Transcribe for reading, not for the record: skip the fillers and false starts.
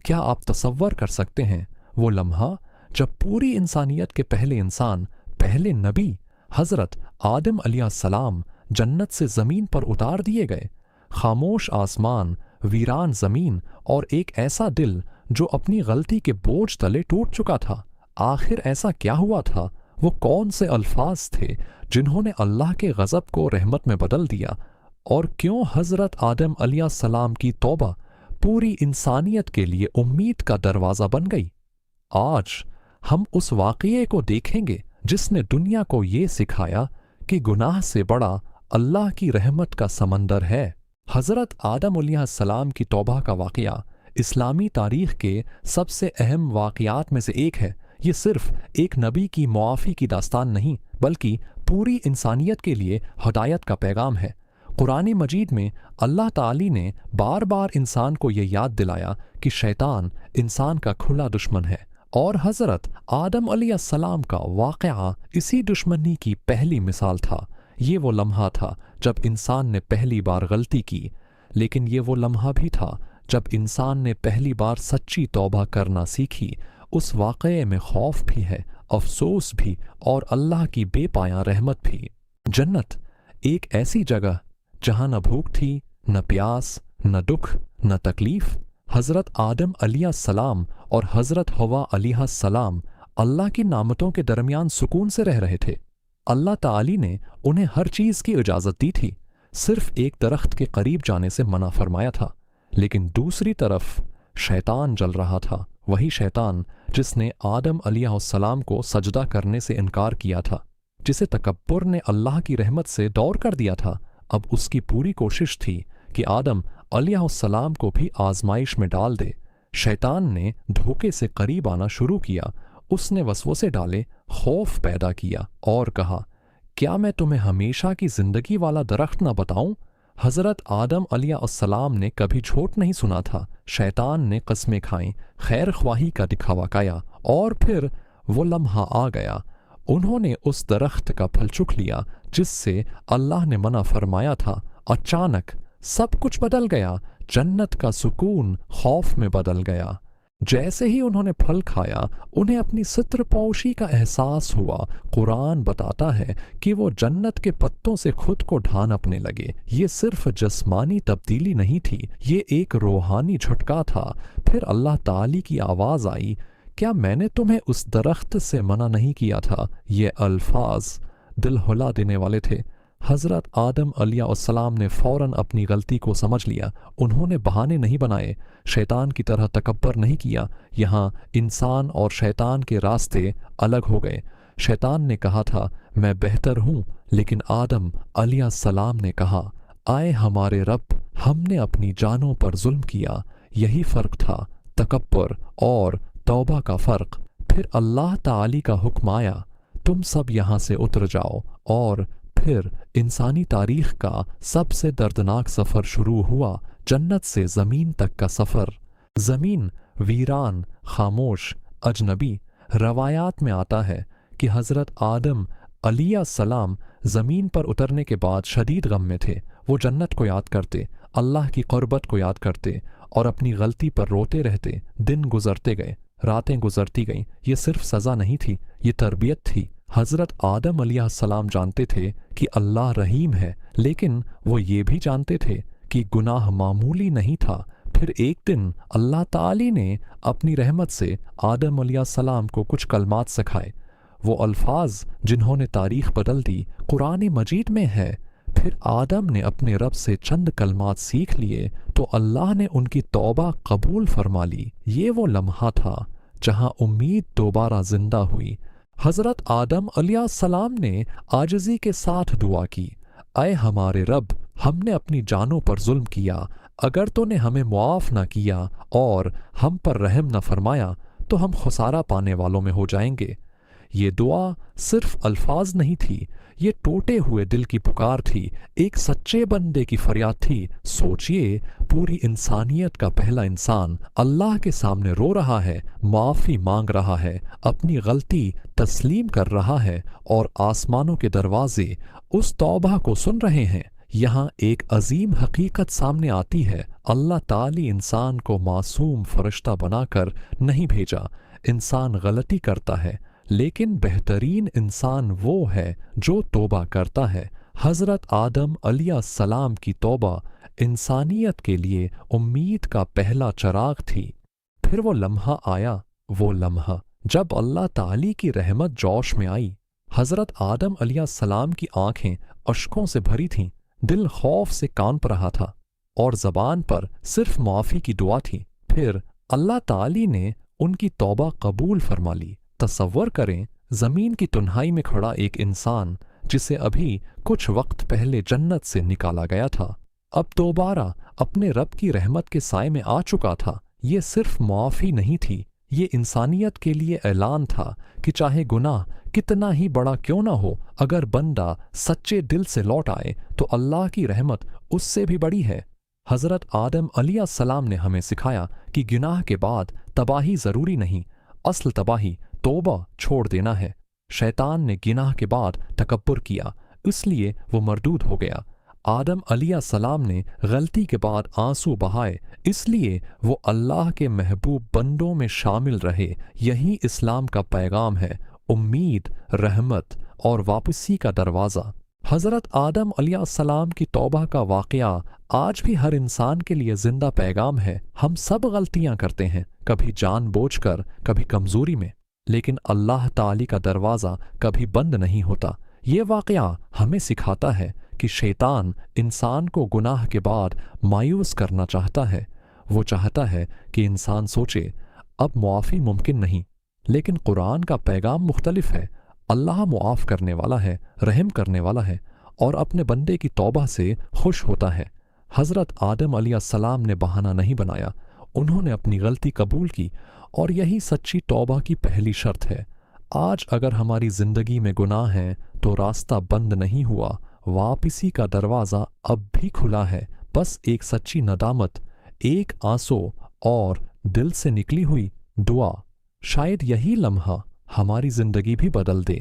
کیا آپ تصور کر سکتے ہیں وہ لمحہ جب پوری انسانیت کے پہلے انسان، پہلے نبی حضرت آدم علیہ السلام جنت سے زمین پر اتار دیے گئے؟ خاموش آسمان، ویران زمین اور ایک ایسا دل جو اپنی غلطی کے بوجھ تلے ٹوٹ چکا تھا۔ آخر ایسا کیا ہوا تھا؟ وہ کون سے الفاظ تھے جنہوں نے اللہ کے غضب کو رحمت میں بدل دیا؟ اور کیوں حضرت آدم علیہ السلام کی توبہ پوری انسانیت کے لیے امید کا دروازہ بن گئی؟ آج ہم اس واقعے کو دیکھیں گے جس نے دنیا کو یہ سکھایا کہ گناہ سے بڑا اللہ کی رحمت کا سمندر ہے۔ حضرت آدم علیہ السلام کی توبہ کا واقعہ اسلامی تاریخ کے سب سے اہم واقعات میں سے ایک ہے۔ یہ صرف ایک نبی کی معافی کی داستان نہیں، بلکہ پوری انسانیت کے لیے ہدایت کا پیغام ہے۔ قرآن مجید میں اللہ تعالی نے بار بار انسان کو یہ یاد دلایا کہ شیطان انسان کا کھلا دشمن ہے، اور حضرت آدم علیہ السلام کا واقعہ اسی دشمنی کی پہلی مثال تھا۔ یہ وہ لمحہ تھا جب انسان نے پہلی بار غلطی کی، لیکن یہ وہ لمحہ بھی تھا جب انسان نے پہلی بار سچی توبہ کرنا سیکھی۔ اس واقعے میں خوف بھی ہے، افسوس بھی، اور اللہ کی بے پایاں رحمت بھی۔ جنت ایک ایسی جگہ جہاں نہ بھوک تھی، نہ پیاس، نہ دکھ، نہ تکلیف۔ حضرت آدم علیہ السلام اور حضرت حوا علیہ السلام اللہ کی نعمتوں کے درمیان سکون سے رہ رہے تھے۔ اللہ تعالی نے انہیں ہر چیز کی اجازت دی تھی، صرف ایک درخت کے قریب جانے سے منع فرمایا تھا۔ لیکن دوسری طرف شیطان جل رہا تھا، وہی شیطان جس نے آدم علیہ السلام کو سجدہ کرنے سے انکار کیا تھا، جسے تکبر نے اللہ کی رحمت سے دور کر دیا تھا۔ اب اس کی پوری کوشش تھی کہ آدم علیہ السلام کو بھی آزمائش میں ڈال دے۔ شیطان نے دھوکے سے قریب آنا شروع کیا۔ اس نے وسوسے ڈالے، خوف پیدا کیا اور کہا، کیا میں تمہیں ہمیشہ کی زندگی والا درخت نہ بتاؤں؟ حضرت آدم علیہ السلام نے کبھی جھوٹ نہیں سنا تھا۔ شیطان نے قسمیں کھائیں، خیر خواہی کا دکھاوا کیا، اور پھر وہ لمحہ آ گیا۔ انہوں نے اس درخت کا پھل چکھ لیا جس سے اللہ نے منع فرمایا تھا۔ اچانک سب کچھ بدل گیا، جنت کا سکون خوف میں بدل گیا۔ جیسے ہی انہوں نے پھل کھایا، انہیں اپنی ستر پوشی کا احساس ہوا۔ قرآن بتاتا ہے کہ وہ جنت کے پتوں سے خود کو ڈھانپنے لگے۔ یہ صرف جسمانی تبدیلی نہیں تھی، یہ ایک روحانی جھٹکا تھا۔ پھر اللہ تعالی کی آواز آئی، کیا میں نے تمہیں اس درخت سے منع نہیں کیا تھا؟ یہ الفاظ دل ہلا دینے والے تھے۔ حضرت آدم علیہ السلام نے فوراً اپنی غلطی کو سمجھ لیا۔ انہوں نے بہانے نہیں بنائے، شیطان کی طرح تکبر نہیں کیا۔ یہاں انسان اور شیطان کے راستے الگ ہو گئے۔ شیطان نے کہا تھا، میں بہتر ہوں، لیکن آدم علیہ السلام نے کہا، آئے ہمارے رب، ہم نے اپنی جانوں پر ظلم کیا۔ یہی فرق تھا، تکبر اور توبہ کا فرق۔ پھر اللہ تعالی کا حکم آیا، تم سب یہاں سے اتر جاؤ، اور پھر انسانی تاریخ کا سب سے دردناک سفر شروع ہوا، جنت سے زمین تک کا سفر۔ زمین ویران، خاموش، اجنبی۔ روایات میں آتا ہے کہ حضرت آدم علیہ السلام زمین پر اترنے کے بعد شدید غم میں تھے۔ وہ جنت کو یاد کرتے، اللہ کی قربت کو یاد کرتے، اور اپنی غلطی پر روتے رہتے۔ دن گزرتے گئے، راتیں گزرتی گئیں۔ یہ صرف سزا نہیں تھی، یہ تربیت تھی۔ حضرت آدم علیہ السلام جانتے تھے کہ اللہ رحیم ہے، لیکن وہ یہ بھی جانتے تھے کہ گناہ معمولی نہیں تھا۔ پھر ایک دن اللہ تعالی نے اپنی رحمت سے آدم علیہ السلام کو کچھ کلمات سکھائے۔ وہ الفاظ جنہوں نے تاریخ بدل دی قرآن مجید میں ہے۔ پھر آدم نے اپنے رب سے چند کلمات سیکھ لیے تو اللہ نے ان کی توبہ قبول فرما لی۔ یہ وہ لمحہ تھا جہاں امید دوبارہ زندہ ہوئی۔ حضرت آدم علیہ السلام نے عاجزی کے ساتھ دعا کی، اے ہمارے رب، ہم نے اپنی جانوں پر ظلم کیا۔ اگر تو نے ہمیں معاف نہ کیا اور ہم پر رحم نہ فرمایا تو ہم خسارہ پانے والوں میں ہو جائیں گے۔ یہ دعا صرف الفاظ نہیں تھی، یہ ٹوٹے ہوئے دل کی پکار تھی، ایک سچے بندے کی فریاد تھی۔ سوچئے، پوری انسانیت کا پہلا انسان اللہ کے سامنے رو رہا ہے، معافی مانگ رہا ہے، اپنی غلطی تسلیم کر رہا ہے، اور آسمانوں کے دروازے اس توبہ کو سن رہے ہیں۔ یہاں ایک عظیم حقیقت سامنے آتی ہے، اللہ تعالی انسان کو معصوم فرشتہ بنا کر نہیں بھیجا۔ انسان غلطی کرتا ہے، لیکن بہترین انسان وہ ہے جو توبہ کرتا ہے۔ حضرت آدم علیہ السلام کی توبہ انسانیت کے لیے امید کا پہلا چراغ تھی۔ پھر وہ لمحہ آیا، وہ لمحہ جب اللہ تعالی کی رحمت جوش میں آئی۔ حضرت آدم علیہ السلام کی آنکھیں اشکوں سے بھری تھیں، دل خوف سے کانپ رہا تھا، اور زبان پر صرف معافی کی دعا تھی۔ پھر اللہ تعالی نے ان کی توبہ قبول فرما لی۔ تصور کریں، زمین کی تنہائی میں کھڑا ایک انسان جسے ابھی کچھ وقت پہلے جنت سے نکالا گیا تھا، اب دوبارہ اپنے رب کی رحمت کے سائے میں آ چکا تھا۔ یہ صرف معافی نہیں تھی، یہ انسانیت کے لیے اعلان تھا کہ چاہے گناہ کتنا ہی بڑا کیوں نہ ہو، اگر بندہ سچے دل سے لوٹ آئے تو اللہ کی رحمت اس سے بھی بڑی ہے۔ حضرت آدم علیہ السلام نے ہمیں سکھایا کہ گناہ کے بعد تباہی ضروری نہیں، اصل تباہی توبہ چھوڑ دینا ہے۔ شیطان نے گناہ کے بعد تکبر کیا، اس لیے وہ مردود ہو گیا۔ آدم علیہ السلام نے غلطی کے بعد آنسو بہائے، اس لیے وہ اللہ کے محبوب بندوں میں شامل رہے۔ یہی اسلام کا پیغام ہے، امید، رحمت اور واپسی کا دروازہ۔ حضرت آدم علیہ السلام کی توبہ کا واقعہ آج بھی ہر انسان کے لیے زندہ پیغام ہے۔ ہم سب غلطیاں کرتے ہیں، کبھی جان بوجھ کر، کبھی کمزوری میں، لیکن اللہ تعالی کا دروازہ کبھی بند نہیں ہوتا۔ یہ واقعہ ہمیں سکھاتا ہے کہ شیطان انسان کو گناہ کے بعد مایوس کرنا چاہتا ہے۔ وہ چاہتا ہے کہ انسان سوچے اب معافی ممکن نہیں، لیکن قرآن کا پیغام مختلف ہے۔ اللہ معاف کرنے والا ہے، رحم کرنے والا ہے، اور اپنے بندے کی توبہ سے خوش ہوتا ہے۔ حضرت آدم علیہ السلام نے بہانہ نہیں بنایا، انہوں نے اپنی غلطی قبول کی، اور یہی سچی توبہ کی پہلی شرط ہے۔ آج اگر ہماری زندگی میں گناہ ہیں تو راستہ بند نہیں ہوا، واپسی کا دروازہ اب بھی کھلا ہے۔ بس ایک سچی ندامت، ایک آنسو اور دل سے نکلی ہوئی دعا، شاید یہی لمحہ ہماری زندگی بھی بدل دے۔